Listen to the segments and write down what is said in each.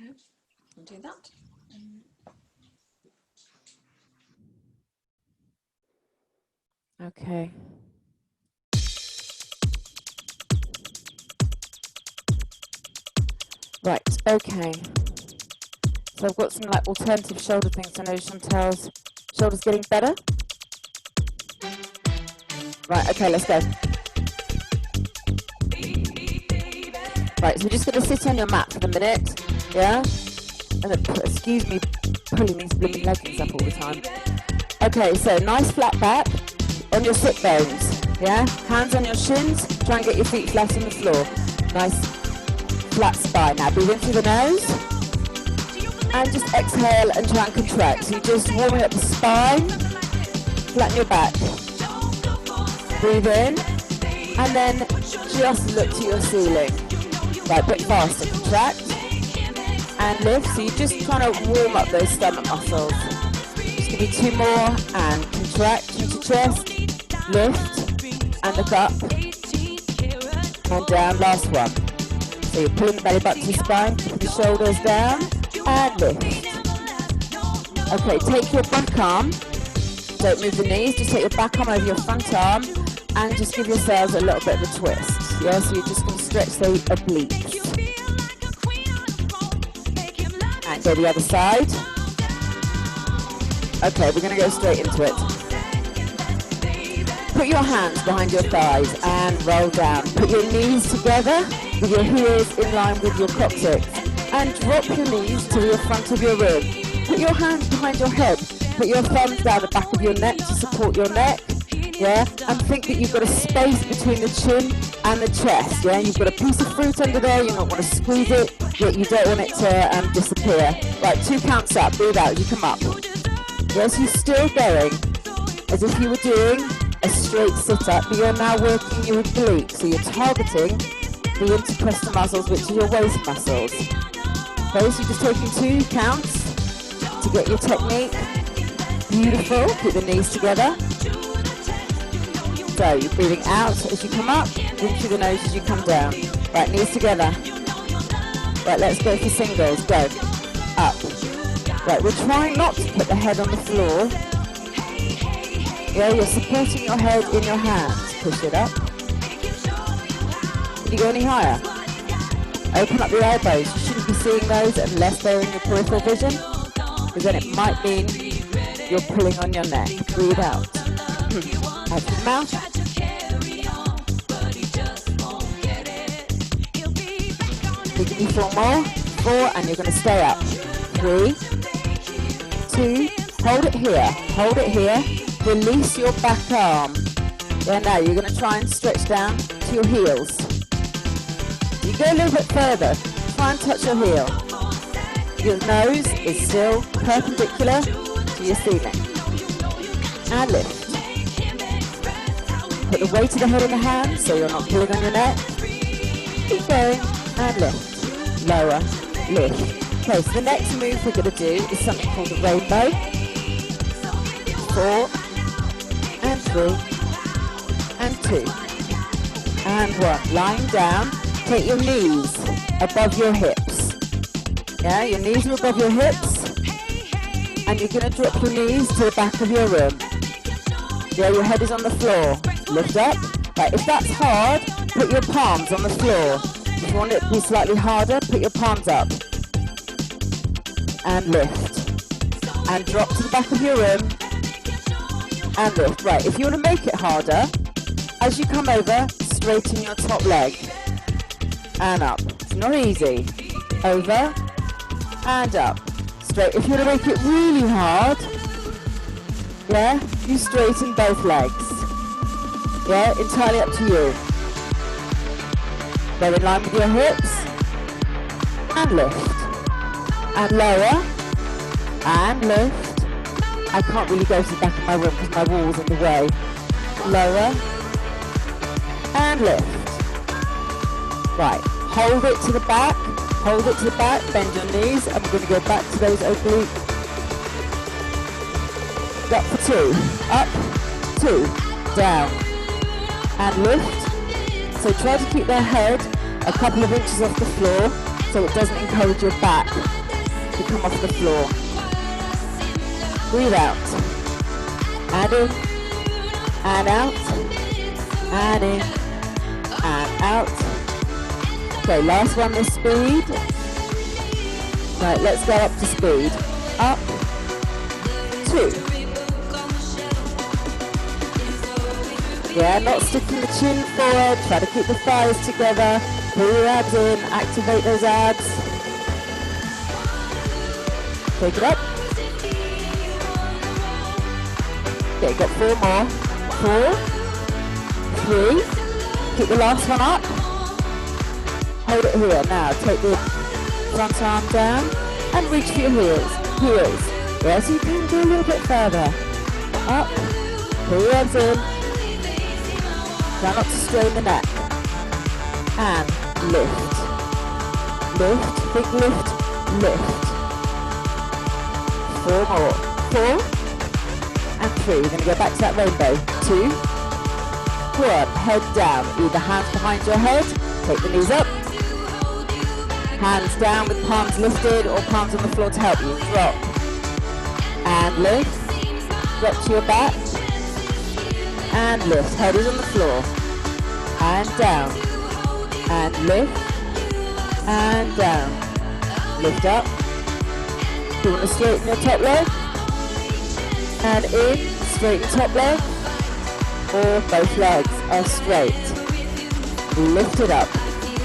Okay, I'll do that. Okay. Right, okay. So I've got some like alternative shoulder things. I know Chantel's shoulder's getting better. Right, okay, let's go. Right, so we're just going to sit on your mat for the minute, yeah? And then, excuse me, pulling these blooming leggings up all the time. Okay, so nice flat back on your sit bones, yeah? Hands on your shins, try and get your feet flat on the floor. Nice flat spine. Now breathe in through the nose and just exhale and try and contract. So you're just warming up the spine, flatten your back. Breathe in and then just look to your ceiling. Right, a bit faster, contract and lift. So you're just trying to warm up those stomach muscles. Just give me 2 more and contract into chest, lift and look up and down, last one. So you're pulling the belly button to your spine, put the shoulders down and lift. Okay, take your back arm, don't move the knees, just take your back arm over your front arm and just give yourselves a little bit of a twist. Yeah, so you're just going to stretch the obliques. And go the other side. Okay, we're going to go straight into it. Put your hands behind your thighs and roll down. Put your knees together with your heels in line with your coccyx. And drop your knees to the front of your rib. Put your hands behind your head. Put your thumbs down the back of your neck to support your neck. Yeah, and think that you've got a space between the chin and the chest. Yeah, you've got a piece of fruit under there. You don't want to squeeze it, yet you don't want it to disappear. Right, 2 counts up. Breathe out as you come up. Yes, you're still going as if you were doing a straight sit-up, but you're now working your obliques. So you're targeting the intercostal muscles, which are your waist muscles. Okay, so you're just taking 2 counts to get your technique. Beautiful. Keep the knees together. So you're breathing out as you come up, in through the nose as you come down. Right, knees together. Right, let's go for singles. Go. Up. Right, we're trying not to put the head on the floor. Yeah, you're supporting your head in your hands. Push it up. Can you go any higher? Open up the elbows. You shouldn't be seeing those unless they're in your peripheral vision, because then it might mean you're pulling on your neck. Breathe out. Out through the mouth. Give me 4 more. 4, and you're going to stay up. 3, 2, hold it here. Hold it here. Release your back arm. Yeah, now you're going to try and stretch down to your heels. You go a little bit further. Try and touch your heel. Your nose is still perpendicular to your ceiling. And lift. Put the weight of the head in the hands so you're not pulling on your neck. Keep going and lift. Lower, lift. Okay, so the next move we're going to do is something called a rainbow. 4 and 3 and 2 and 1. Lying down, take your knees above your hips. Yeah, your knees are above your hips, and you're going to drop your knees to the back of your room. Yeah, your head is on the floor. Lift up. Right, if that's hard, put your palms on the floor. If you want it to be slightly harder, put your palms up. And lift. And drop to the back of your room. And lift. Right, if you want to make it harder, as you come over, straighten your top leg. And up. It's not easy. Over. And up. Straight. If you want to make it really hard, yeah, you straighten both legs. Yeah, entirely up to you. Go in line with your hips. And lift. And lower. And lift. I can't really go to the back of my room because my wall's in the way. Lower. And lift. Right, hold it to the back. Hold it to the back. Bend your knees. And we're going to go back to those obliques. Up for 2. Up. 2. Down. And lift. So try to keep their head a couple of inches off the floor so it doesn't encourage your back to come off the floor. Breathe out. And in, and out, and in, and out. Okay, last one with speed. Right, let's go up to speed. Up, 2. Yeah, not sticking the chin forward, try to keep the thighs together, pull your abs in, activate those abs. Take it up. Okay, got 4 more. 4, 3, keep the last one up. Hold it here. Now take the front arm down and reach for your heels. Yes, you can go a little bit further. Up, pull your arms in. Try not to strain the neck. And lift. Lift, big lift, lift. 4 more. 4 and 3. We're going to go back to that rainbow. 2, 1. Head down. Either hands behind your head. Take the knees up. Hands down with palms lifted or palms on the floor to help you. Drop. And lift. Drop to your back. And lift. Head is on the floor. And down. And lift. And down. Lift up. You want to straighten your top leg. And in. Straighten top leg. Or both legs are straight. Lift it up.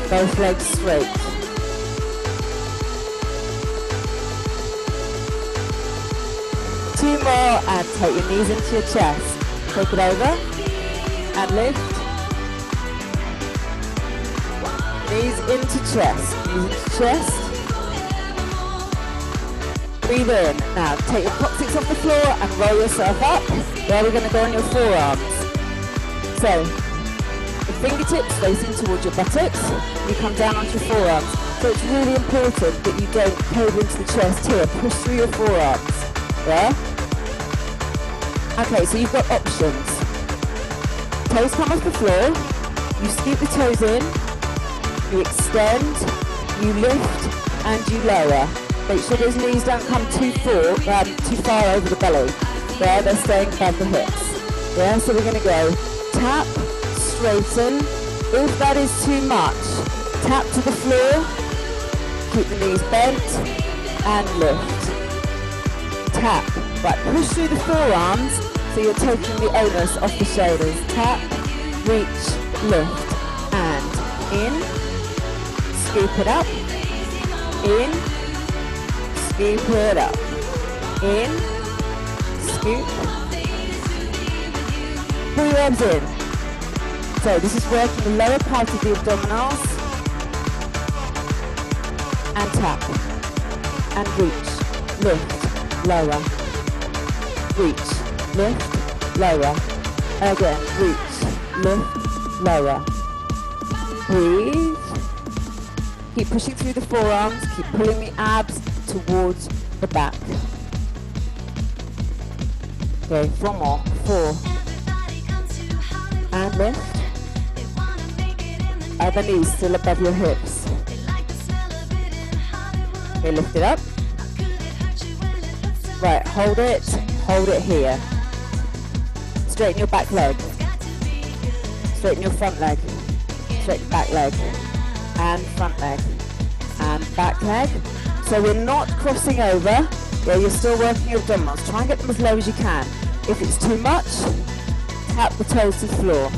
Both legs straight. Two more and take your knees into your chest. Take it over and lift. Knees into chest. Knees into chest. Breathe in. Now take your coccyx off the floor and roll yourself up. There we're going to go on your forearms. So the fingertips facing towards your buttocks. You come down onto your forearms. So it's really important that you don't cave into the chest here. Push through your forearms. Yeah? Okay, so you've got options. Toes come off the floor. You scoop the toes in. You extend. You lift. And you lower. Make sure those knees don't come too far over the belly. There, they're staying above the hips. Yeah, so we're going to go tap, straighten. If that is too much, tap to the floor. Keep the knees bent. And lift. Tap. Right, push through the forearms so you're taking the onus off the shoulders. Tap, reach, lift, and in, scoop it up, in, scoop it up, in, scoop, pull your arms in. So this is working the lower part of the abdominals, and tap, and reach, lift, lower, reach, lift, lower, again, reach, lift, lower, breathe, keep pushing through the forearms, keep pulling the abs towards the back. Okay, 4 more, 4, and lift, other knees still above your hips. Okay, lift it up. Right, hold it here. Straighten your back leg. Straighten your front leg. Straighten back leg. And front leg. And back leg. So we're not crossing over. Yeah, you're still working your abdominals. Try and get them as low as you can. If it's too much, tap the toes to the floor.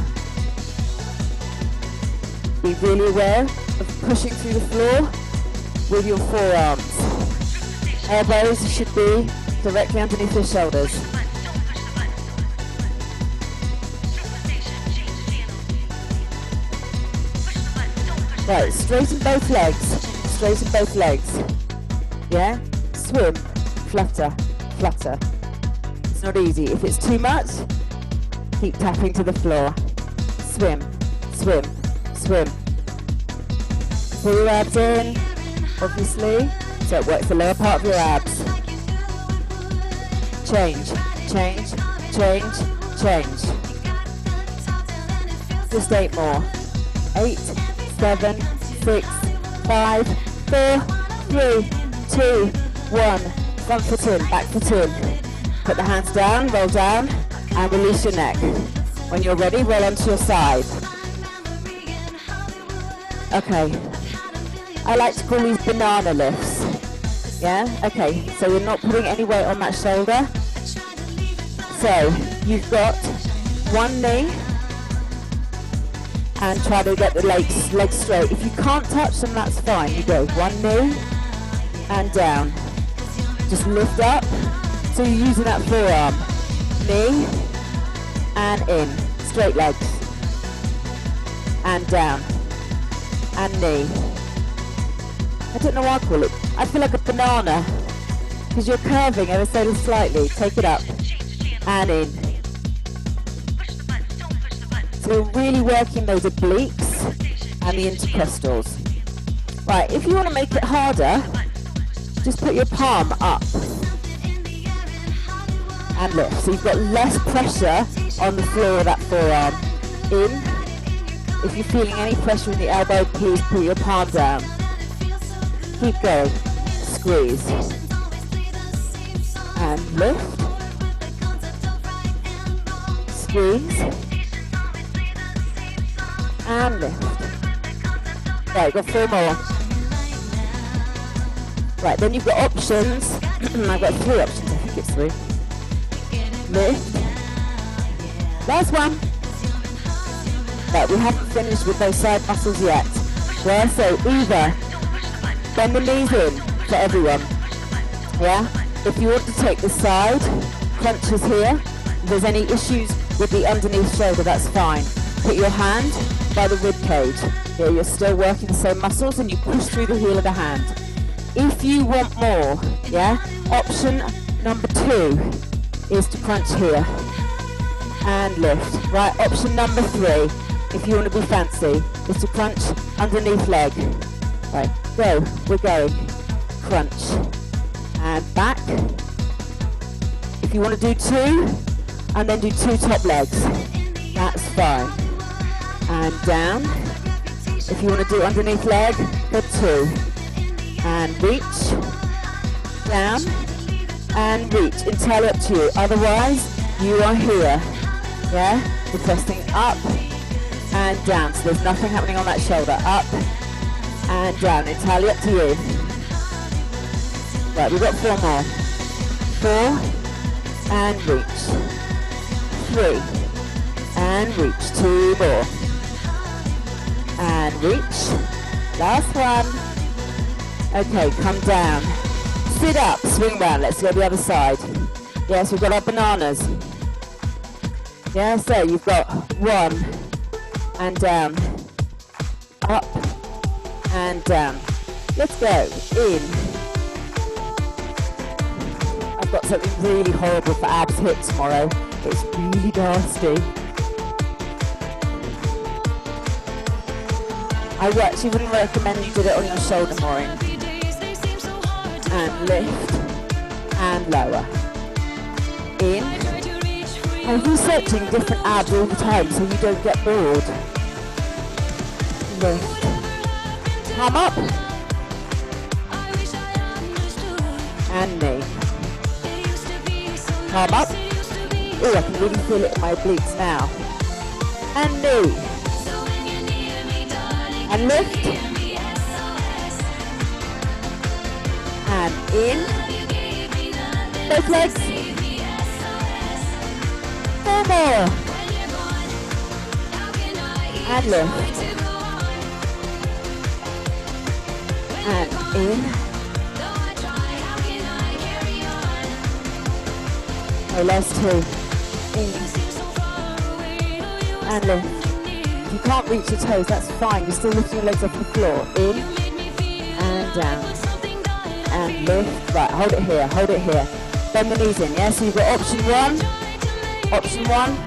Be really aware of pushing through the floor with your forearms. Elbows should be directly underneath your shoulders. Right, straighten both legs. Straighten both legs. Yeah? Swim. Flutter. Flutter. It's not easy. If it's too much, keep tapping to the floor. Swim. Swim. Swim. Pull your abs in, obviously, so it works the lower part of your abs. Change, change, change, change. Just 8 more. 8, 7, 6, 5, 4, 3, 2, 1. Front foot in, back foot in. Put the hands down, roll down, and release your neck. When you're ready, roll onto your side. Okay. I like to call these banana lifts. Yeah? Okay, so you're not putting any weight on that shoulder. So, you've got one knee, and try to get the legs straight. If you can't touch them, that's fine. You go one knee, and down. Just lift up. So you're using that forearm. Knee, and in. Straight legs. And down. And knee. I don't know what I call it. I feel like a banana, because you're curving ever so slightly. Take it up. And in. So we're really working those obliques and the intercostals. Right, if you want to make it harder, just put your palm up and lift. So you've got less pressure on the floor of that forearm. In. If you're feeling any pressure in the elbow, please put your palm down. Keep going. Squeeze. And lift. Squeeze. And lift. Right, got 4 more. Right, then you've got options. I've got 3 options, I think it's 3. Lift. Last one. Right, we haven't finished with those side muscles yet. Yeah, so either bend the knees in for everyone. Yeah? If you want to take the side, crunches here. If there's any issues with the underneath shoulder, that's fine. Put your hand by the rib cage. Yeah, you're still working the same muscles, and you push through the heel of the hand. If you want more, yeah, option number 2 is to crunch here and lift. Right, option number 3, if you want to be fancy, is to crunch underneath leg. Right, go, we're going. Crunch and back. If you want to do 2 and then do 2 top legs, that's fine. And down. If you want to do underneath leg, go 2. And reach. Down. And reach. Entirely up to you. Otherwise, you are here. Yeah? You're pressing up and down. So there's nothing happening on that shoulder. Up and down. Entirely up to you. Right, we've got 4 more. 4. And reach. 3. And reach. 2 more. And reach. Last one. Okay, come down. Sit up, swing round. Let's go the other side. Yes, we've got our bananas. Yeah, so you've got 1 and down. Up and down. Let's go. In. I've got something really horrible for abs hit tomorrow. It's really nasty. I actually wouldn't recommend you did it on your shoulder more. And lift and lower. In. I'm researching different abs all the time so you don't get bored. Lift. Come up. And knee. Come up. Oh, I can really feel it in my obliques now. And knee. And lift. And in. Both legs. 4 more. And lift. And in. Oh, last 2. In. And lift. If you can't reach your toes, that's fine. You're still lifting your legs off the floor. In. And down. And lift. Right, hold it here, hold it here. Bend the knees in, yeah? So you've got option 1. Option 1.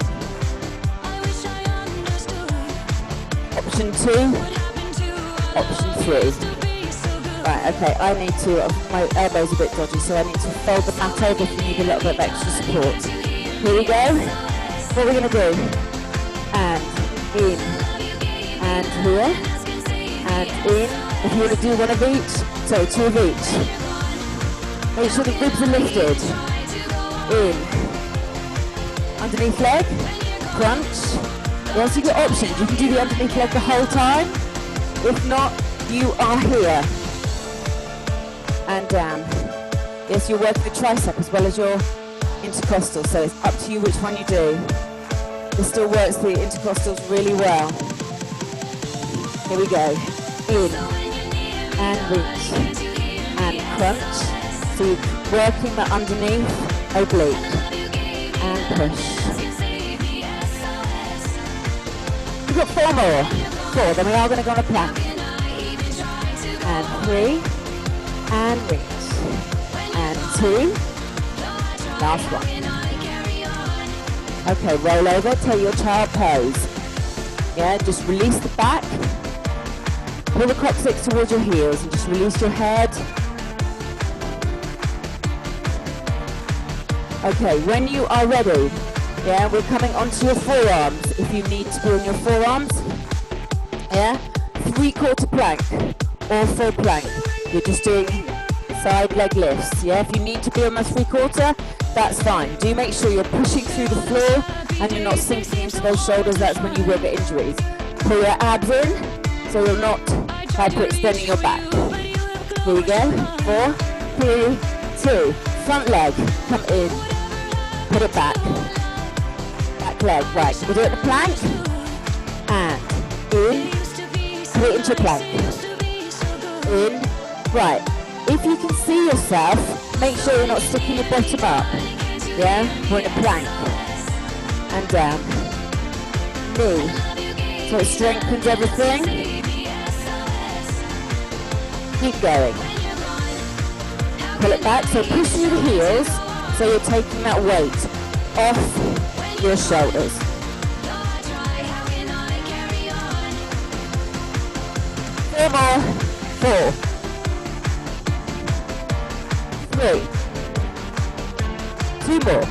Option 2. Option 3. Right, okay, I need to, my elbow's a bit dodgy, so I need to fold the mat over if you need a little bit of extra support. Here we go. What are we going to do? And in. And here. And in. If you want to do one of each, So 2 of each. Make sure the ribs are lifted. In. Underneath leg. Crunch. Yes, you've got options. You can do the underneath leg the whole time. If not, you are here. And down. Yes, you're working the tricep as well as your intercostal, so it's up to you which one you do. This still works the intercostals really well. Here we go. In. And reach. And crunch. So you're working the underneath oblique. And push. We've got 4 more. 4, then we are going to go on a plank. And 3. And reach. And 2. Last one. Okay, roll over, take your child pose. Yeah, just release the back. Pull the coccyx towards your heels and just release your head. Okay, when you are ready, yeah, we're coming onto your forearms. If you need to be on your forearms, yeah, 3/4 plank or full plank. You're just doing side leg lifts, yeah. If you need to be on my 3/4, that's fine. Do make sure you're pushing through the floor and you're not sinking into those shoulders. That's when you will get injuries. Pull your abs in so you're not hyperextending your back. Here we go. 4, 3, 2. Front leg, come in. Put it back. Back leg, right. We'll do it in a plank. And in. Put it into a plank. In. Right. If you can see yourself, make sure you're not sticking your bottom up. Yeah? We're in a plank. And down. Knee. So it strengthens everything. Keep going. Pull it back. So push through the heels. So you're taking that weight off your shoulders. Four more. 4. 3. 2 more.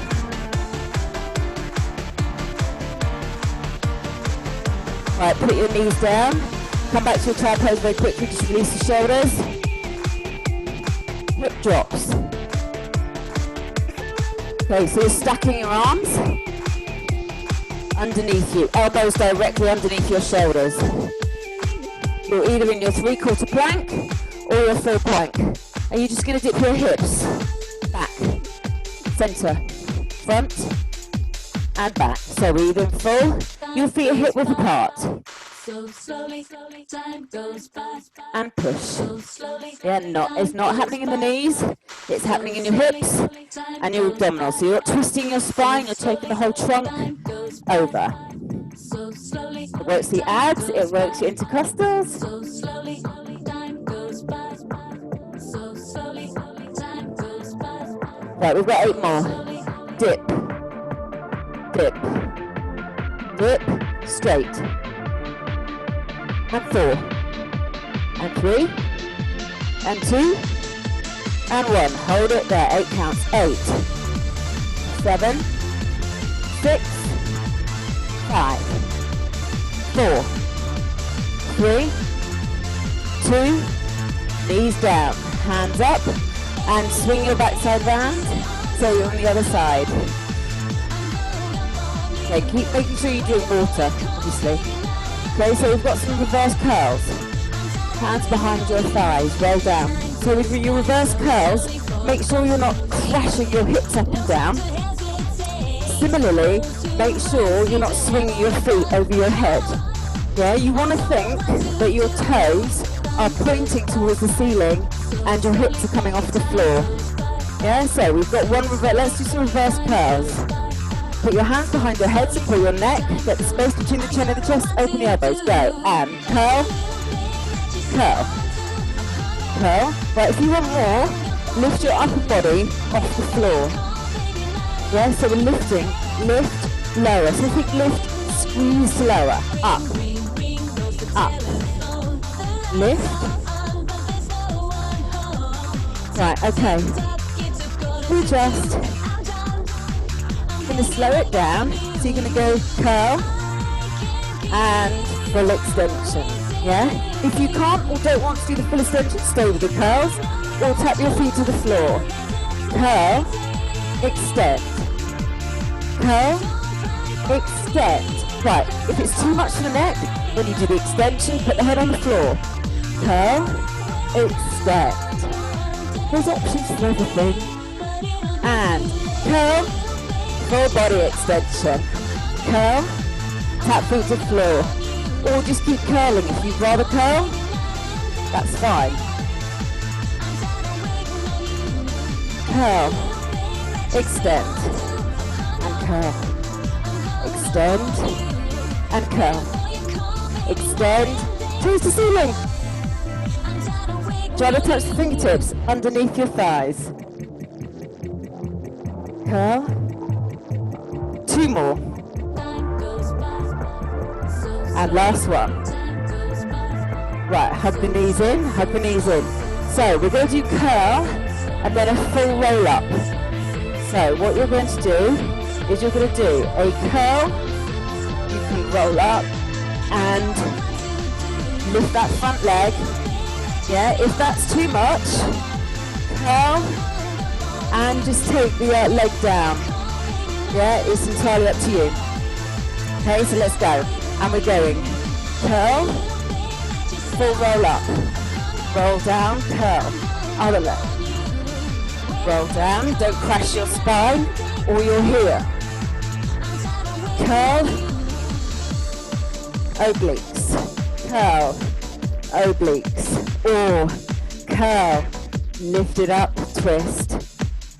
Right, put your knees down. Come back to your child pose very quickly. Just release the shoulders. Hip drops. Okay, so you're stacking your arms underneath you. Elbows directly underneath your shoulders. You're either in your 3/4 plank or your full plank. And you're just going to dip your hips back, center, front, and back. So we're either in full, your feet are hip width apart. And push. Yeah, it's not happening in the knees, it's happening in your hips and your abdominals. So you're not twisting your spine, you're taking the whole trunk over. It works the abs, it works your intercostals. Right, we've got 8 more. Dip, dip, dip, straight. And 4, and 3, and 2, and 1. Hold it there, 8 counts. 8, 7, 6, 5, 4, 3, 2, knees down, hands up. And swing your backside round, so you're on the other side. Okay, keep making sure you drink water, obviously. Okay, so we've got some reverse curls. Hands behind your thighs, roll down. So with your reverse curls, make sure you're not crashing your hips up and down. Similarly, make sure you're not swinging your feet over your head. Yeah, you want to think that your toes are pointing towards the ceiling and your hips are coming off the floor. Yeah, so we've got one reverse. Let's do some reverse curls. Put your hands behind your head, support your neck, get the space between the chin and the chest, open the elbows, go. And curl, curl, curl. Right, if you want more, lift your upper body off the floor. Yeah, so we're lifting, lift, lower. So think lift, squeeze slower, up, lift. Right, okay. We just going to slow it down. So you're going to go curl and full extension. Yeah? If you can't or don't want to do the full extension, stay with the curls or tap your feet to the floor. Curl, extend. Curl, extend. Right, if it's too much for the neck, when you do the extension, put the head on the floor. Curl, extend. There's options for everything. And curl, full body extension. Curl, tap feet to the floor. Or just keep curling. If you'd rather curl, that's fine. Curl, extend, and curl. Extend, and curl. Extend, toes to ceiling. Try to touch the fingertips underneath your thighs. Curl. 2 more. And last one. Right, hug the knees in, hug the knees in. So we're going to do curl and then a full roll up. So what you're going to do is you're going to do a curl, you can roll up and lift that front leg. Yeah, if that's too much, curl and just take the leg down. Yeah, it's entirely up to you. Okay, so let's go. And we're going curl, full roll up, roll down, curl, other leg, roll down, don't crash your spine or you're here, curl, obliques, curl, obliques, or curl, lift it up, twist,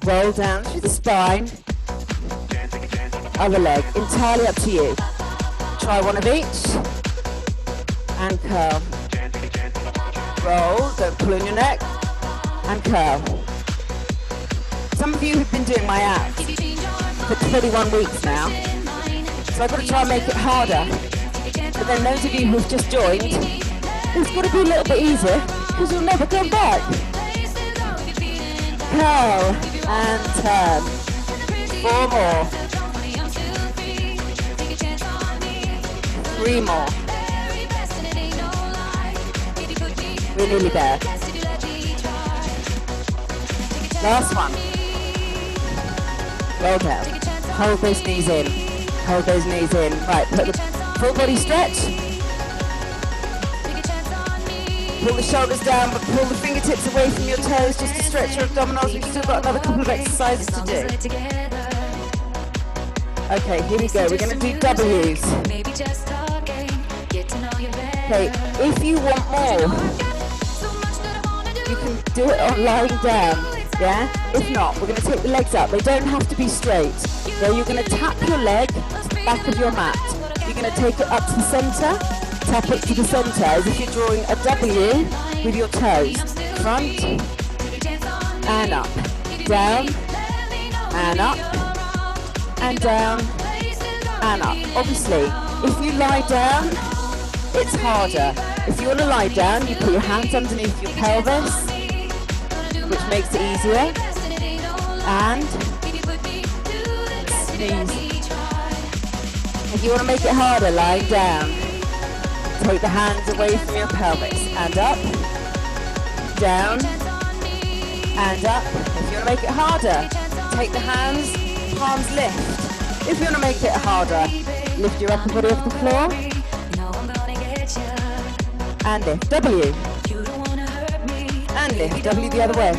roll down through the spine, other leg, entirely up to you. Try one of each, and curl. Roll, don't pull in your neck, and curl. Some of you have been doing my abs for 21 weeks now, so I've got to try and make it harder. But then those of you who've just joined, it's got to be a little bit easier, because you'll never come back. Curl, and turn. 4 more. 3 more. We're nearly there. Last one. Roll down. Hold those knees in. Hold those knees in. Right, put the full body stretch. Pull the shoulders down, but pull the fingertips away from your toes just to stretch your abdominals. We've still got another couple of exercises to do. Okay, here we go. We're going to do W's. Okay, if you want more, you can do it on lying down, yeah? If not, we're going to take the legs up. They don't have to be straight. So you're going to tap your leg to the back of your mat. You're going to take it up to the center, tap it to the center as if you're drawing a W with your toes. Front, and up, down, and up, and down, and up. Obviously, if you lie down, it's harder. If you want to lie down, you put your hands underneath your pelvis, which makes it easier, and sneeze. If you want to make it harder, lying down, take the hands away from your pelvis, and up, down, and up. If you want to make it harder, take the hands, palms lift. If you want to make it harder, lift your upper body off the floor, and lift, W, and lift, W the other way,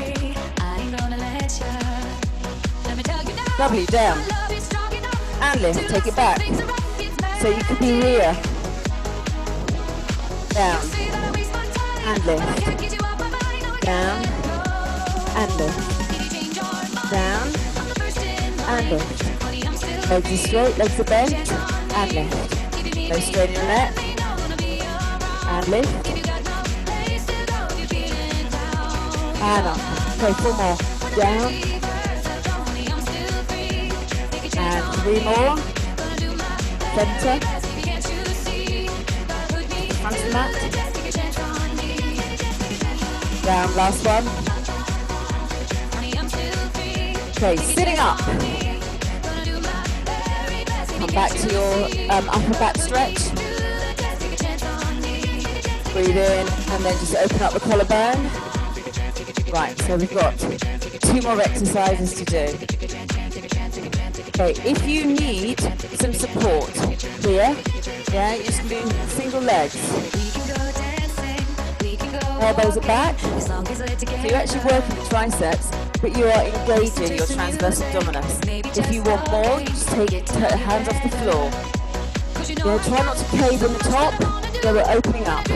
W down, and lift, take it back, so you could be here, down, and lift, down, and lift, down, and lift, legs are straight, legs are bent, and lift, go straight in your neck, and lift, and up. Okay, 4 more. Down, and 3 more. Center, front of the mat, down, last one. Okay, sitting up. Come back to your upper back stretch. Breathe in, and then just open up the collarbone. Right, so we've got 2 more exercises to do. Okay, if you need some support here, yeah, you just do single legs. Elbows are back. So you're actually working the triceps, but you are engaging your transverse abdominis. If you want more, you just take hands off the floor. Yeah, try not to cave in the top. Yeah, we're opening up.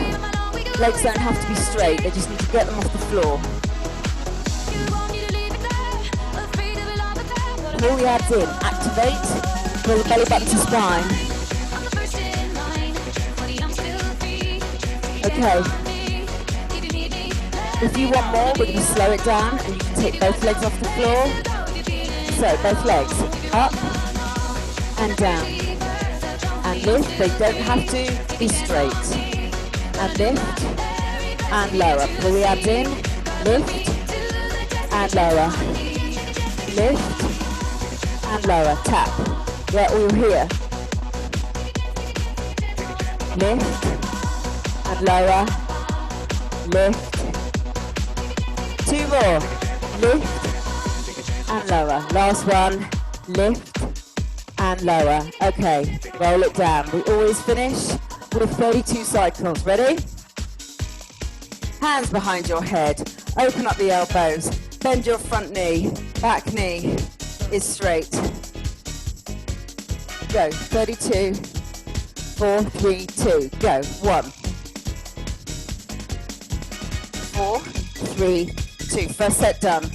Legs don't have to be straight, they just need to get them off the floor. Pull the abs in, activate, pull the belly button to spine. Okay. If you want more, we're going to slow it down and you can take both legs off the floor. So, both legs, up and down. And lift, they don't have to be straight. And lift, and lower. Pull the abs in, lift, and lower. Lift, and lower. Tap. Yeah, all here. Lift, and lower. Lift. 2 more. Lift, and lower. Last one. Lift, and lower. Okay, roll it down. We always finish with 32 cycles. Ready? Hands behind your head. Open up the elbows. Bend your front knee. Back knee is straight. Go. 32. 4, 3, 2. Go. 1. 4, 3, 2. First set done.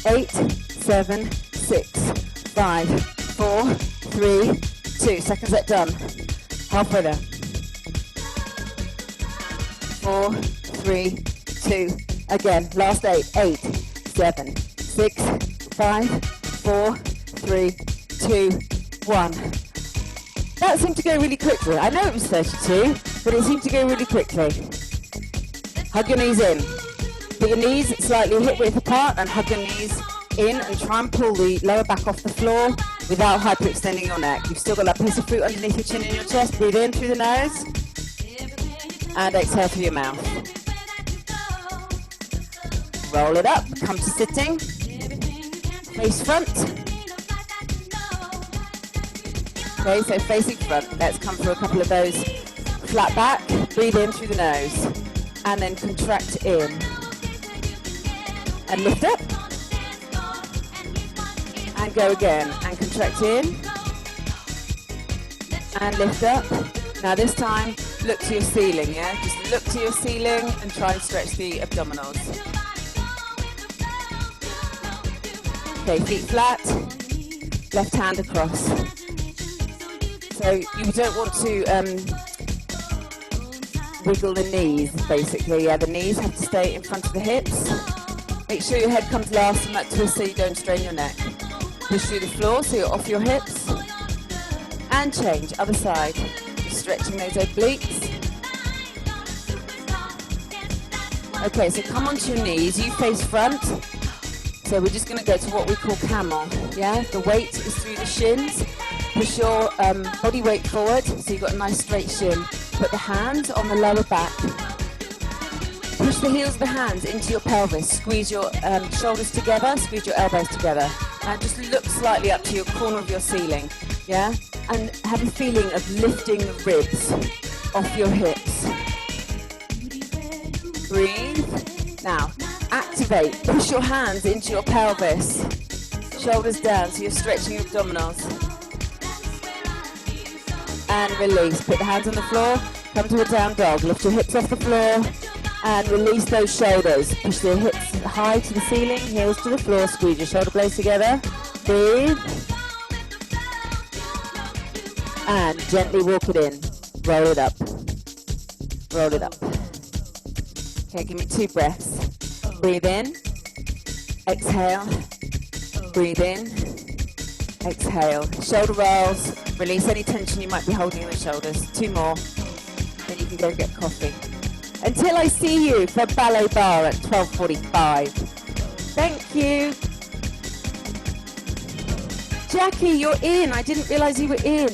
8, 7, 6, 5, 4, 3, 2. Second set done. Halfway there. 4, 3, 2. Again. Last 8. 8, 7, 6, 5, 4, 3, 2, 1. That seemed to go really quickly. I know it was 32, but it seemed to go really quickly. Hug your knees in. Put your knees slightly hip width apart and hug your knees in and try and pull the lower back off the floor without hyperextending your neck. You've still got that piece of fruit underneath your chin and your chest. Breathe in through the nose and exhale through your mouth. Roll it up, come to sitting. Face front. Okay, so facing front. Let's come through a couple of those. Flat back, breathe in through the nose and then contract in. And lift up. And go again. And contract in. And lift up. Now this time, look to your ceiling, yeah? Just look to your ceiling and try and stretch the abdominals. Okay, feet flat. Left hand across. So you don't want to wiggle the knees, basically. Yeah, the knees have to stay in front of the hips. Make sure your head comes last in that twist so you don't strain your neck. Push through the floor so you're off your hips. And change, other side. Stretching those obliques. Okay, so come onto your knees. You face front. So we're just going to go to what we call camel. Yeah, the weight is through the shins. Push your body weight forward so you've got a nice straight shin. Put the hands on the lower back. Push the heels of the hands into your pelvis. Squeeze your shoulders together, squeeze your elbows together. Now just look slightly up to your corner of your ceiling, yeah? And have a feeling of lifting the ribs off your hips. Breathe. Now, activate. Push your hands into your pelvis. Shoulders down so you're stretching your abdominals. And release. Put the hands on the floor. Come to a down dog. Lift your hips off the floor. And release those shoulders. Push the hips high to the ceiling, heels to the floor. Squeeze your shoulder blades together. Breathe. And gently walk it in. Roll it up. Roll it up. Okay, give me 2 breaths. Breathe in. Exhale. Breathe in. Exhale. Shoulder rolls. Release any tension you might be holding in the shoulders. 2 more. Then you can go and get coffee. Until I see you for Ballet Barre at 12:45. Thank you. Jackie, you're in. I didn't realise you were in.